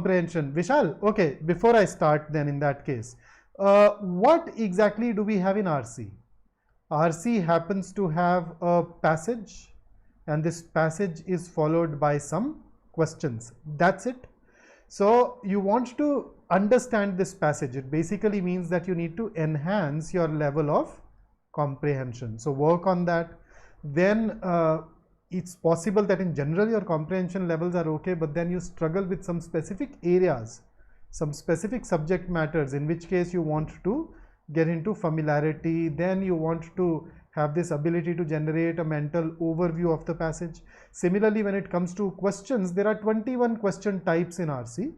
Comprehension. Vishal, okay, before I start then in that case, what exactly do we have in RC? RC happens to have a passage, and this passage is followed by some questions. That's it. So you want to understand this passage. It basically means that you need to enhance your level of comprehension. So work on that. Then it's possible that in general your comprehension levels are okay, but then you struggle with some specific areas, some specific subject matters, in which case you want to get into familiarity. Then you want to have this ability to generate a mental overview of the passage. Similarly, when it comes to questions, there are 21 question types in RC.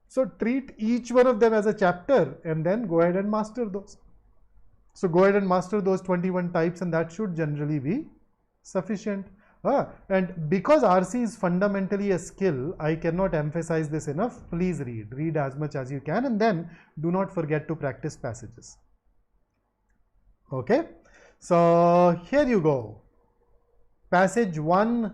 So treat each one of them as a chapter and then go ahead and master those. So go ahead and master those 21 types, and that should generally be sufficient. And because RC is fundamentally a skill, I cannot emphasize this enough. Please read as much as you can, and then do not forget to practice passages. Okay, so here you go. Passage 1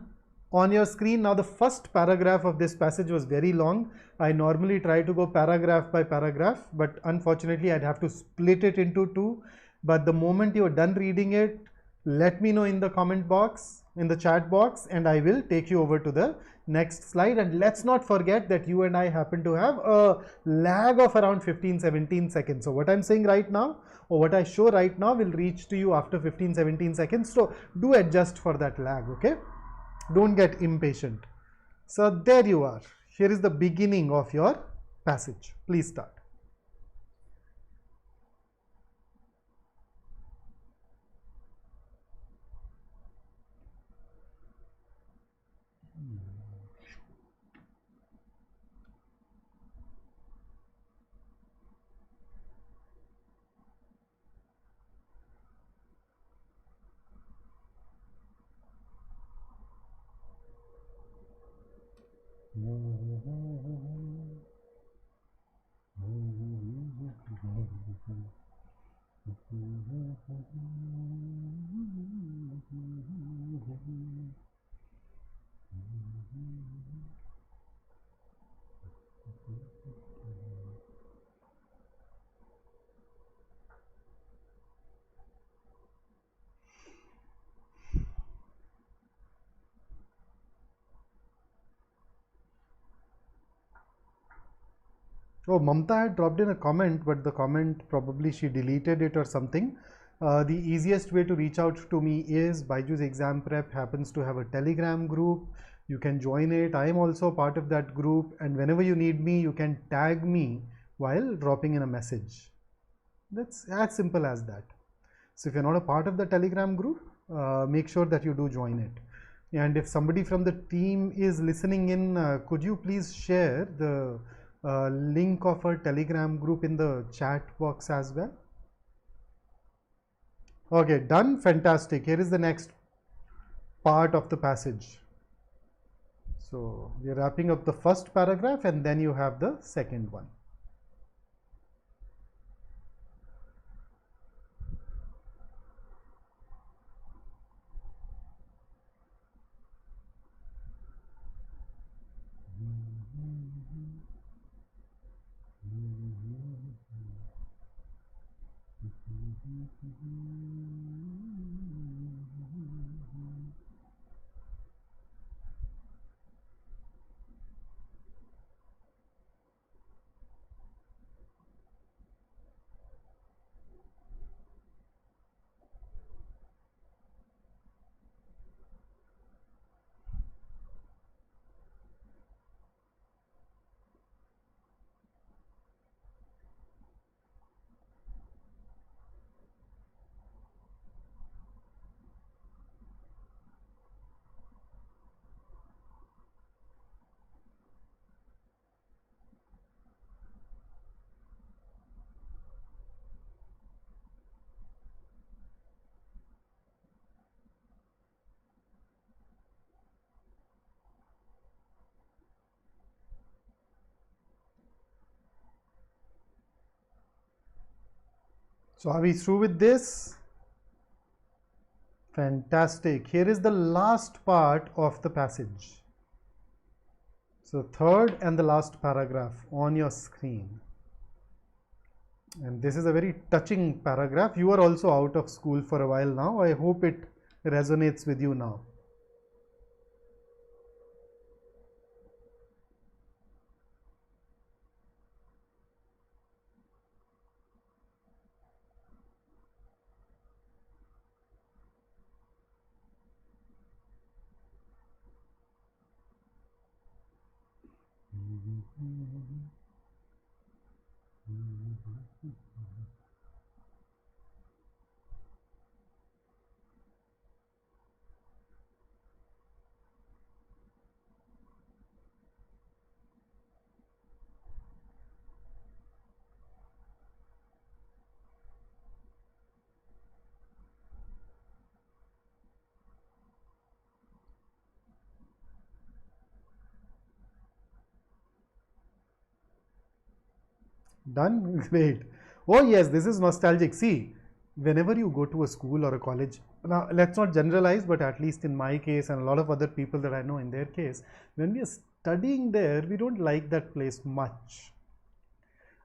on your screen. Now the first paragraph of this passage was very long. I normally try to go paragraph by paragraph, but unfortunately I'd have to split it into two. But the moment you are done reading it, let me know in the comment box, in the chat box, and I will take you over to the next slide. And let's not forget that you and I happen to have a lag of around 15-17 seconds. So what I'm saying right now, or what I show right now, will reach to you after 15-17 seconds. So do adjust for that lag, okay? Don't get impatient. So there you are. Here is the beginning of your passage. Please start. Oh, Mamta had dropped in a comment, but the comment probably she deleted it or something. The easiest way to reach out to me is BYJU'S Exam Prep happens to have a Telegram group. You can join it. I am also part of that group, and whenever you need me, you can tag me while dropping in a message. That's as simple as that. So if you're not a part of the Telegram group, make sure that you do join it. And if somebody from the team is listening in, could you please share the link of our Telegram group in the chat box as well? Okay, done. Fantastic. Here is the next part of the passage. So we are wrapping up the first paragraph, and then you have the second one. So are we through with this? Fantastic. Here is the last part of the passage. So third and the last paragraph on your screen. And this is a very touching paragraph. You are also out of school for a while now. I hope it resonates with you now. Done? Great. Oh yes, this is nostalgic. See, whenever you go to a school or a college, now let's not generalize, but at least in my case and a lot of other people that I know in their case, when we are studying there, we don't like that place much.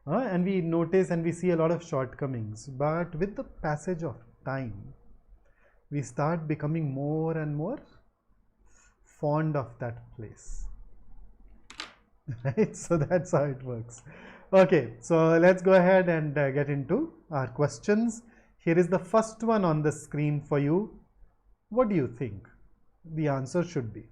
And we notice and we see a lot of shortcomings. But with the passage of time, we start becoming more and more fond of that place. Right? So that's how it works. Okay, so let's go ahead and get into our questions. Here is the first one on the screen for you. What do you think the answer should be?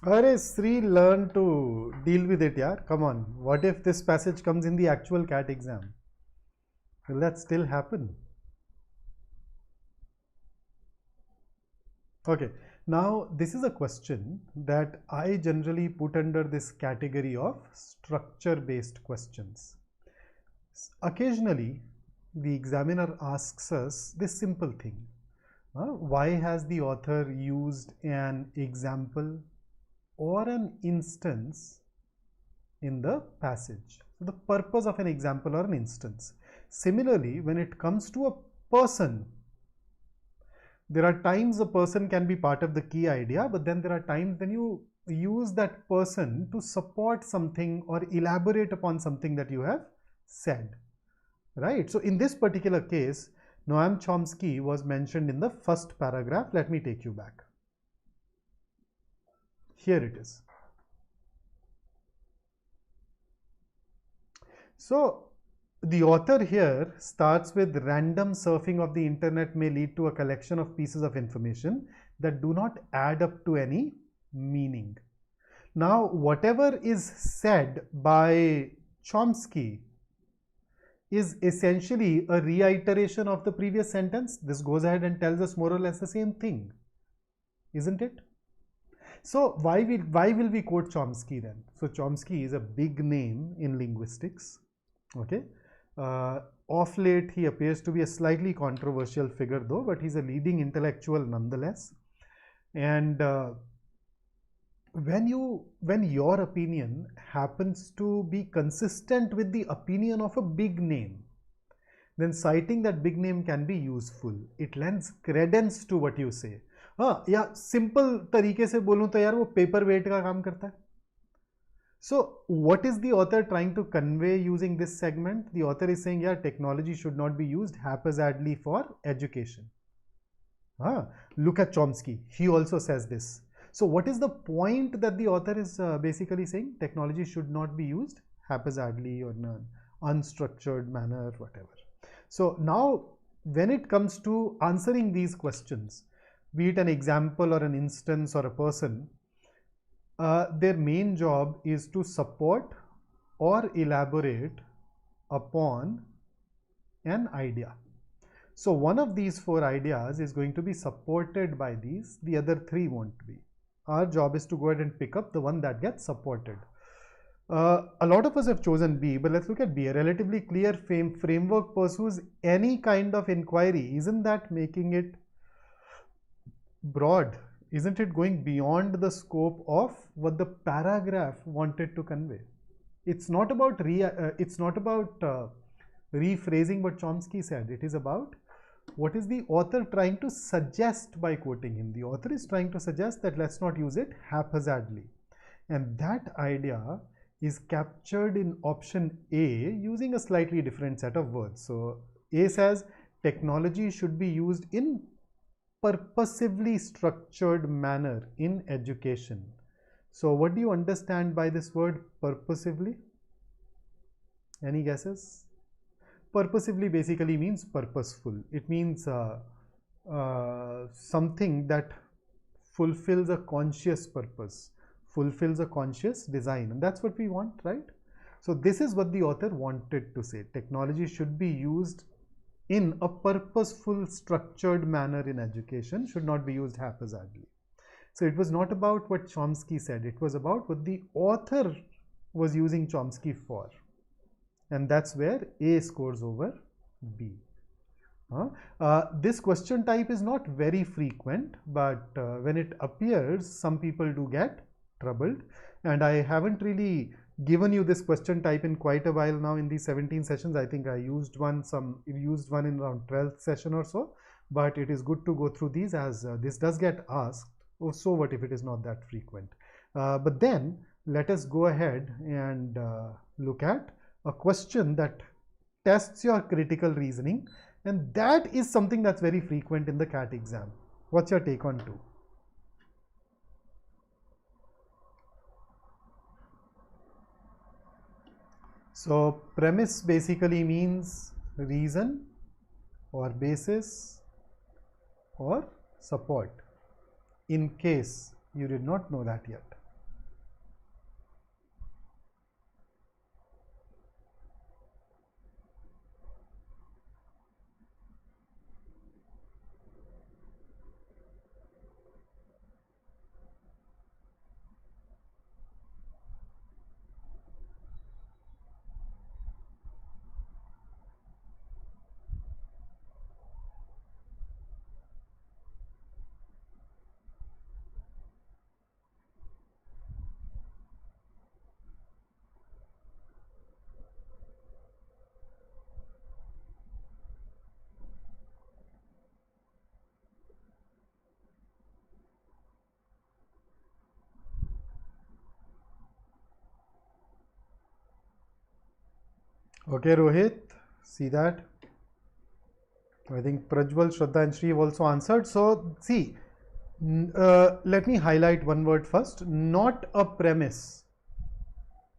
Arey Sri, learn to deal with it, yeah. Come on. What if this passage comes in the actual CAT exam? Will that still happen? Okay. Now, this is a question that I generally put under this category of structure-based questions. Occasionally, the examiner asks us this simple thing. Why has the author used an example or an instance in the passage? So the purpose of an example or an instance. Similarly, when it comes to a person, there are times a person can be part of the key idea, but then there are times when you use that person to support something or elaborate upon something that you have said, right? So in this particular case, Noam Chomsky was mentioned in the first paragraph. Let me take you back. Here it is. So the author here starts with random surfing of the internet may lead to a collection of pieces of information that do not add up to any meaning. Now, whatever is said by Chomsky is essentially a reiteration of the previous sentence. This goes ahead and tells us more or less the same thing, isn't it? So why will we quote Chomsky then? So Chomsky is a big name in linguistics. Okay. Of late, he appears to be a slightly controversial figure though, but he's a leading intellectual nonetheless. And when your opinion happens to be consistent with the opinion of a big name, then citing that big name can be useful. It lends credence to what you say. हाँ, या simple तरीके से बोलूं तो यार वो paper wait का काम करता है. So what is the author trying to convey using this segment? The author is saying, yeah, technology should not be used haphazardly for education. Look at Chomsky. He also says this. So what is the point that the author is basically saying? Technology should not be used haphazardly or in an unstructured manner, whatever. So now when it comes to answering these questions, be it an example or an instance or a person, their main job is to support or elaborate upon an idea. So one of these four ideas is going to be supported by these, the other three won't be. Our job is to go ahead and pick up the one that gets supported. A lot of us have chosen B, but let's look at B. A relatively clear framework pursues any kind of inquiry. Isn't that making it broad? Isn't it going beyond the scope of what the paragraph wanted to convey? It's not about rephrasing what Chomsky said. It is about what is the author trying to suggest by quoting him. The author is trying to suggest that let's not use it haphazardly, and that idea is captured in option A using a slightly different set of words. So A says technology should be used in purposively structured manner in education. So what do you understand by this word purposively? Any guesses? Purposively basically means purposeful. It means something that fulfills a conscious purpose, fulfills a conscious design, and that's what we want, right? So this is what the author wanted to say. Technology should be used in a purposeful, structured manner in education, should not be used haphazardly. So it was not about what Chomsky said, it was about what the author was using Chomsky for. And that's where A scores over B. This question type is not very frequent, but when it appears, some people do get troubled. And I haven't really given you this question type in quite a while now in these 17 sessions. I think I used one in around 12th session or so, but it is good to go through these as this does get asked. Oh, so what if it is not that frequent? But then let us go ahead and look at a question that tests your critical reasoning, and that is something that's very frequent in the CAT exam. What's your take on 2? So premise basically means reason or basis or support, in case you did not know that yet. Okay, Rohit, see that? I think Prajwal, Shraddha and Shri have also answered. So see, let me highlight one word first. Not a premise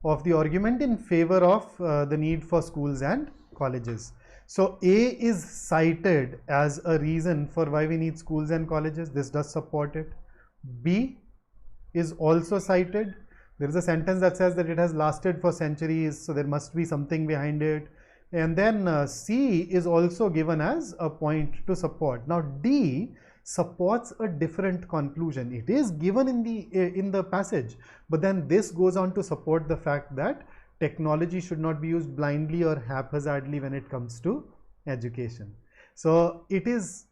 of the argument in favor of the need for schools and colleges. So A is cited as a reason for why we need schools and colleges. This does support it. B is also cited. There is a sentence that says that it has lasted for centuries, so there must be something behind it. And then C is also given as a point to support. Now D supports a different conclusion. It is given in the passage, but then this goes on to support the fact that technology should not be used blindly or haphazardly when it comes to education. So it is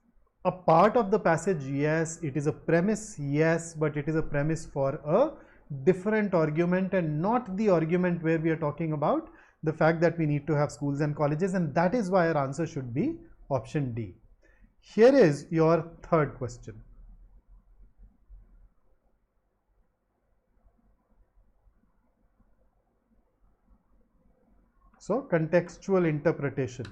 a part of the passage, yes. It is a premise, yes, but it is a premise for a different argument and not the argument where we are talking about the fact that we need to have schools and colleges, and that is why our answer should be option D. Here is your third question. So contextual interpretation.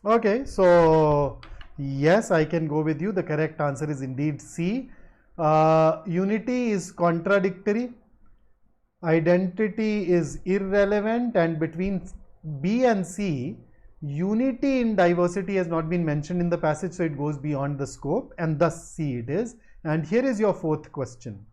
Okay, so yes, I can go with you. The correct answer is indeed C. Unity is contradictory, identity is irrelevant, and between B and C, unity in diversity has not been mentioned in the passage, so it goes beyond the scope, and thus C it is. And here is your fourth question.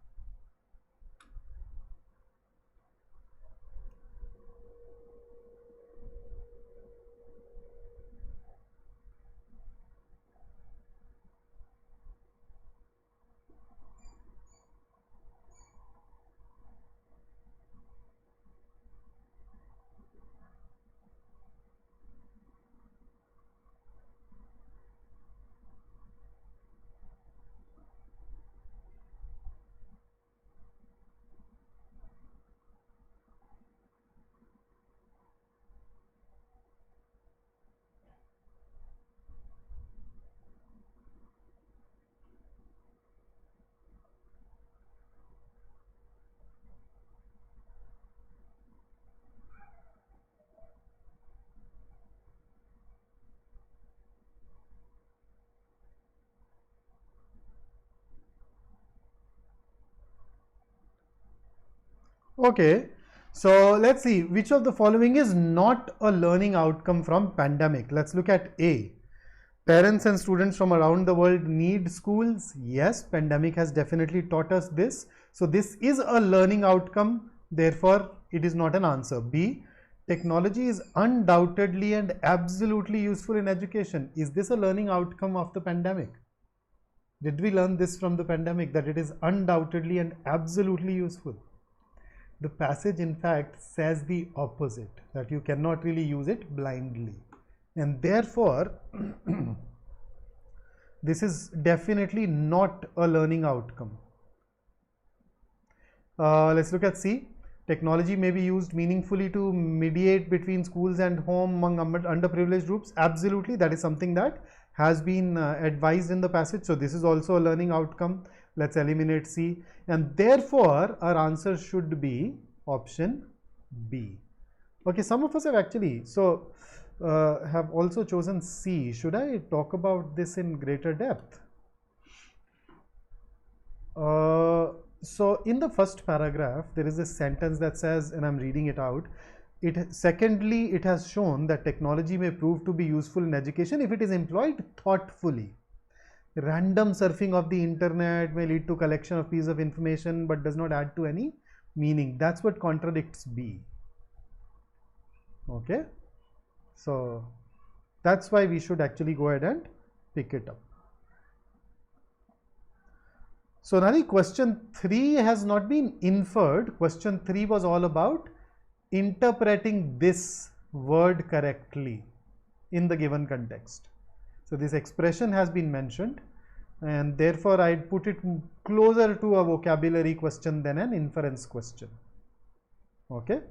Okay, so let's see which of the following is not a learning outcome from pandemic. Let's look at A. Parents and students from around the world need schools. Yes, pandemic has definitely taught us this. So this is a learning outcome. Therefore, it is not an answer. B. Technology is undoubtedly and absolutely useful in education. Is this a learning outcome of the pandemic? Did we learn this from the pandemic, that it is undoubtedly and absolutely useful? The passage in fact says the opposite, that you cannot really use it blindly, and therefore this is definitely not a learning outcome. Let's look at C. Technology may be used meaningfully to mediate between schools and home among underprivileged groups. Absolutely, that is something that has been advised in the passage. So this is also a learning outcome. Let's eliminate C, and therefore our answer should be option B. Okay, some of us have actually have also chosen C. Should I talk about this in greater depth? So in the first paragraph there is a sentence that says, and I'm reading it out, secondly, it has shown that technology may prove to be useful in education if it is employed thoughtfully. Random surfing of the internet may lead to collection of pieces of information but does not add to any meaning. That's what contradicts B. Okay, so that's why we should actually go ahead and pick it up. So Nani, question 3 has not been inferred. Question 3 was all about interpreting this word correctly in the given context. So this expression has been mentioned, and therefore I'd put it closer to a vocabulary question than an inference question. Okay.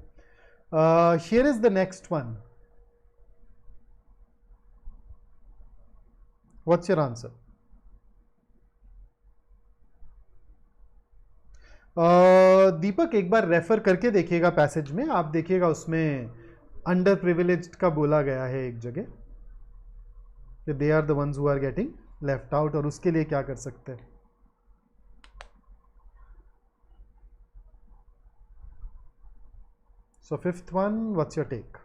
Here is the next one. What's your answer? दीपक एक बार refer करके देखिएगा passage में, आप देखिएगा उसमें under privileged का बोला गया है एक जगह, they are the ones who are getting left out, और उसके लिए क्या कर सकते हैं. So fifth one, what's your take?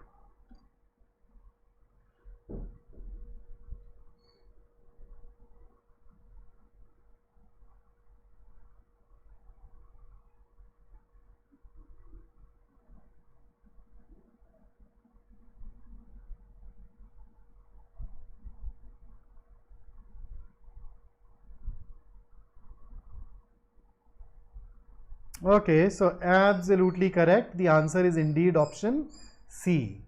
Okay, so absolutely correct. The answer is indeed option C.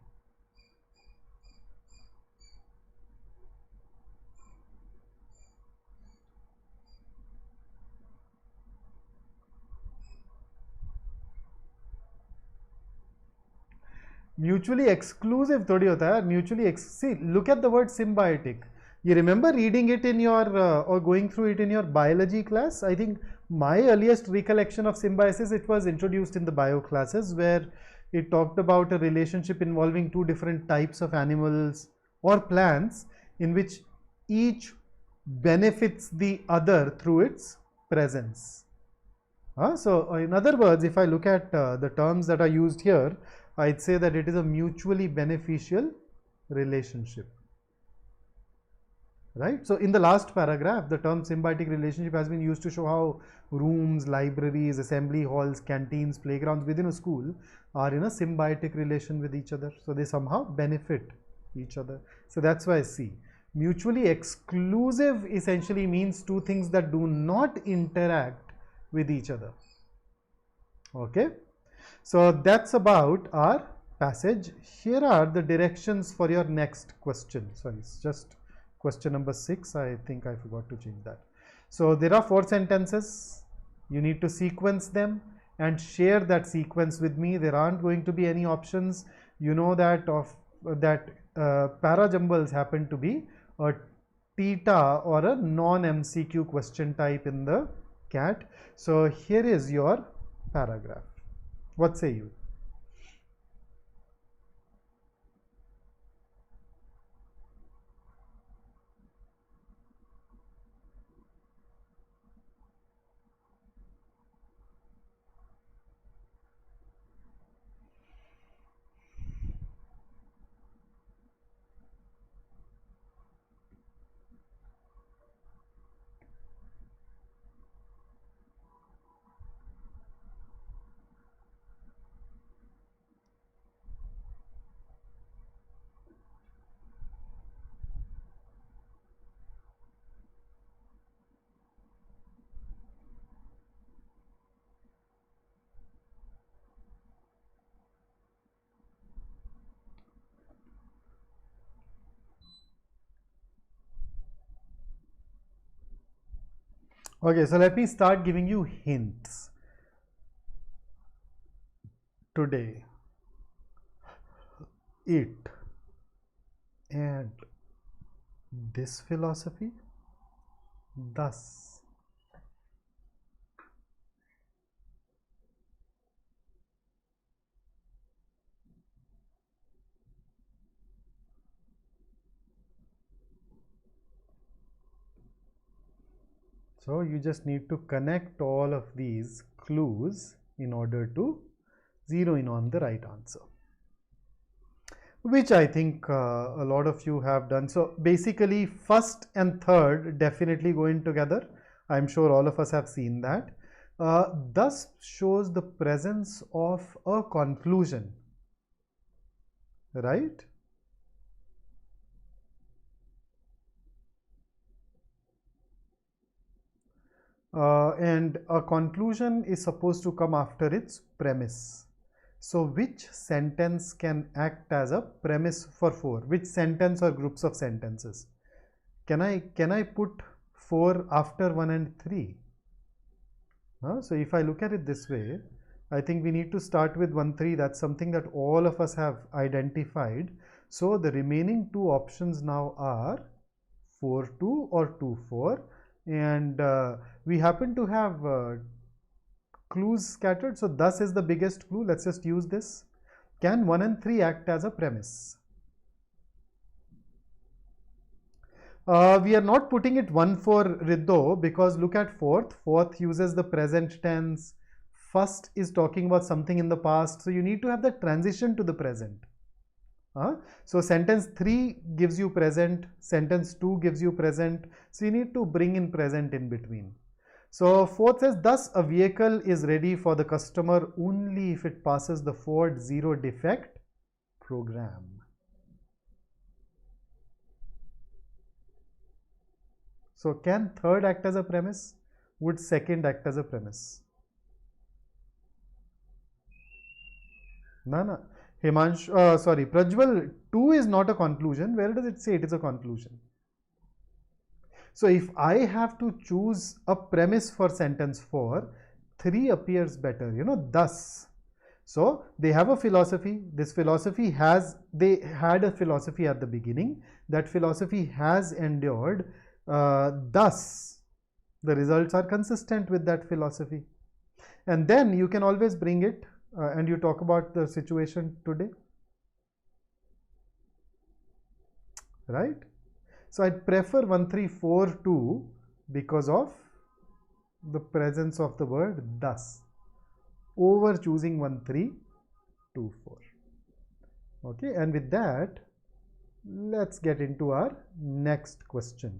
Mutually exclusive थोड़ी होता है, mutually see, look at the word symbiotic. You remember reading it in your or going through it in your biology class? I think my earliest recollection of symbiosis, it was introduced in the bio classes, where it talked about a relationship involving two different types of animals or plants in which each benefits the other through its presence. So in other words, if I look at the terms that are used here, I'd say that it is a mutually beneficial relationship. Right? So in the last paragraph, the term symbiotic relationship has been used to show how rooms, libraries, assembly halls, canteens, playgrounds within a school are in a symbiotic relation with each other. So they somehow benefit each other. So that's why C. Mutually exclusive essentially means two things that do not interact with each other. Okay. So that's about our passage. Here are the directions for your next question. Sorry, it's just question number 6. I think I forgot to change that. So there are 4 sentences. You need to sequence them and share that sequence with me. There aren't going to be any options. You know that para jumbles happen to be a theta or a non-MCQ question type in the CAT. So here is your paragraph. What say you? Okay, so let me start giving you hints. Today, it and this philosophy, thus. So you just need to connect all of these clues in order to zero in on the right answer, which I think a lot of you have done. So basically first and third definitely go in together. I'm sure all of us have seen that. Thus shows the presence of a conclusion, right? And a conclusion is supposed to come after its premise. So which sentence can act as a premise for 4? Which sentence or groups of sentences? Can I put 4 after 1 and 3? So if I look at it this way, I think we need to start with 1, 3. That's something that all of us have identified. So the remaining 2 options now are 4, 2 or 2, 4. And we happen to have clues scattered. So thus is the biggest clue. Let's just use this. Can 1 and 3 act as a premise? We are not putting it 1 for Riddho because look at fourth. Fourth uses the present tense. First is talking about something in the past. So you need to have the transition to the present. So sentence 3 gives you present, sentence 2 gives you present. So you need to bring in present in between. So fourth says, thus a vehicle is ready for the customer only if it passes the Ford zero defect program. So can third act as a premise? Would second act as a premise? No. Prajwal, 2 is not a conclusion. Where does it say it is a conclusion? So if I have to choose a premise for sentence 4, 3 appears better, thus. So they have a philosophy. This philosophy they had a philosophy at the beginning. That philosophy has endured. Thus, the results are consistent with that philosophy. And then you can always bring it and you talk about the situation today. right? So I'd prefer 1342 because of the presence of the word thus over choosing 1324. Okay, and with that, let's get into our next question.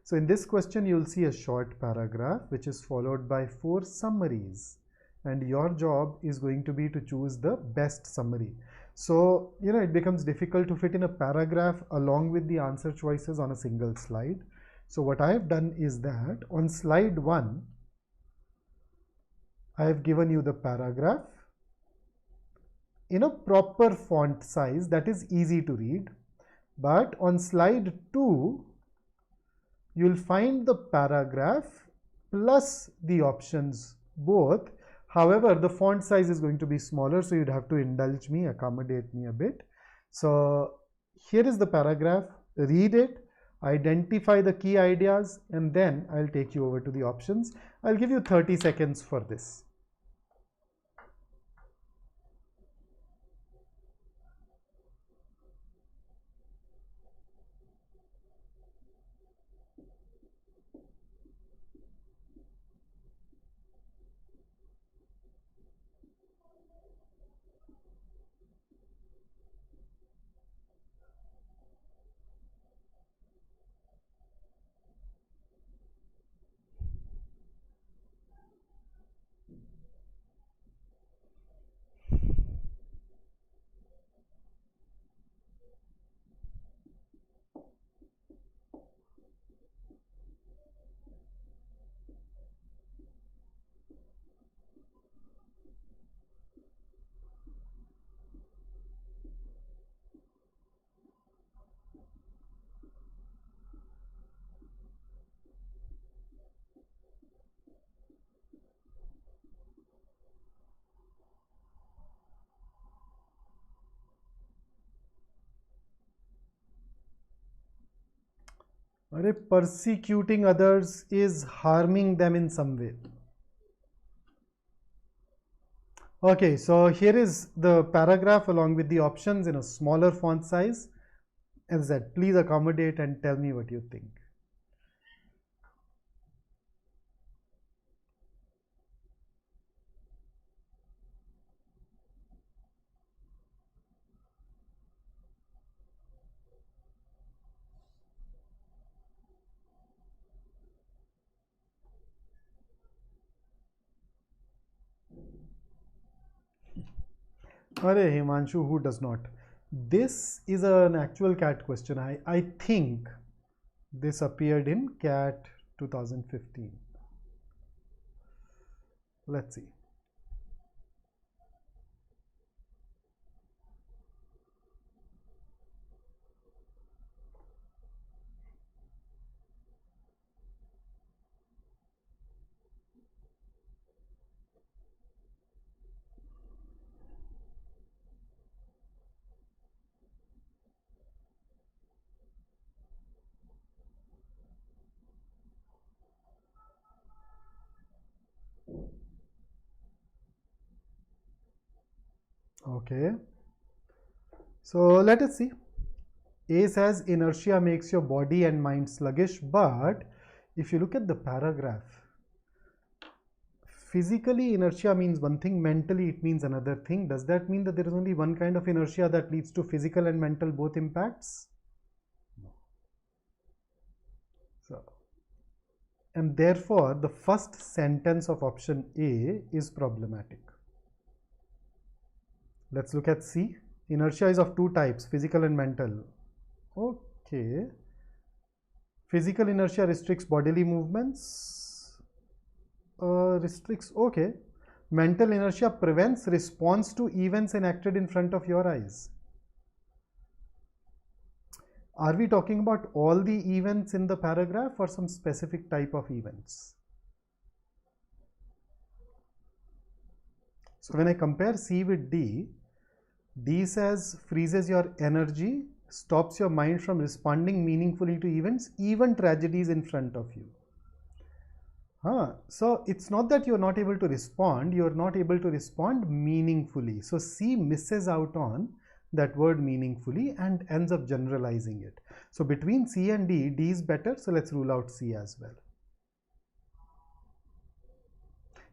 So in this question, you'll see a short paragraph which is followed by 4 summaries, and your job is going to be to choose the best summary. So, it becomes difficult to fit in a paragraph along with the answer choices on a single slide. So what I have done is that on slide 1, I have given you the paragraph in a proper font size that is easy to read. But on slide 2, you'll find the paragraph plus the options both. However, the font size is going to be smaller, so you'd have to indulge me, accommodate me a bit. So here is the paragraph. Read it, identify the key ideas, and then I'll take you over to the options. I'll give you 30 seconds for this. Persecuting others is harming them in some way. Okay, so here is the paragraph along with the options in a smaller font size. As I said, please accommodate and tell me what you think. Arey Himanshu, who does not? This is an actual CAT question. I think this appeared in CAT 2015. Let's see. Okay, so let us see. A says inertia makes your body and mind sluggish, but if you look at the paragraph, physically inertia means one thing, mentally it means another thing. Does that mean that there is only one kind of inertia that leads to physical and mental both impacts? No. So, and therefore the first sentence of option A is problematic. Let's look at C. Inertia is of two types, physical and mental. Okay. Physical inertia restricts bodily movements. Restricts, okay. Mental inertia prevents response to events enacted in front of your eyes. Are we talking about all the events in the paragraph or some specific type of events? So when I compare C with D, D says freezes your energy, stops your mind from responding meaningfully to events, even tragedies in front of you. So it's not that you're not able to respond, you're not able to respond meaningfully. So C misses out on that word meaningfully and ends up generalizing it. So between C and D, D is better, so let's rule out C as well.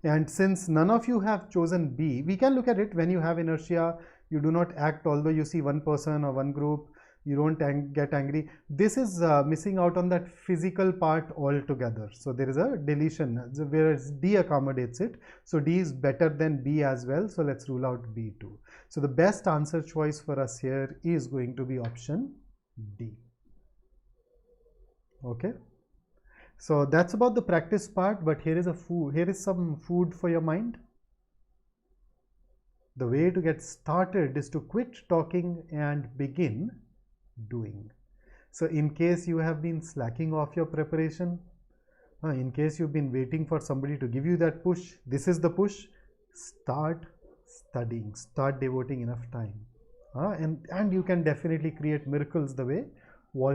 And since none of you have chosen B, we can look at it. When you have inertia, you do not act, although you see one person or one group, you don't get angry. This is missing out on that physical part altogether. So there is a deletion, whereas D accommodates it. So D is better than B as well. So let's rule out B too. So the best answer choice for us here is going to be option D. Okay. So that's about the practice part, but here is some food for your mind. The way to get started is to quit talking and begin doing. So in case you have been slacking off your preparation, in case you've been waiting for somebody to give you that push, this is the push. Start studying, start devoting enough time, and you can definitely create miracles the way Walt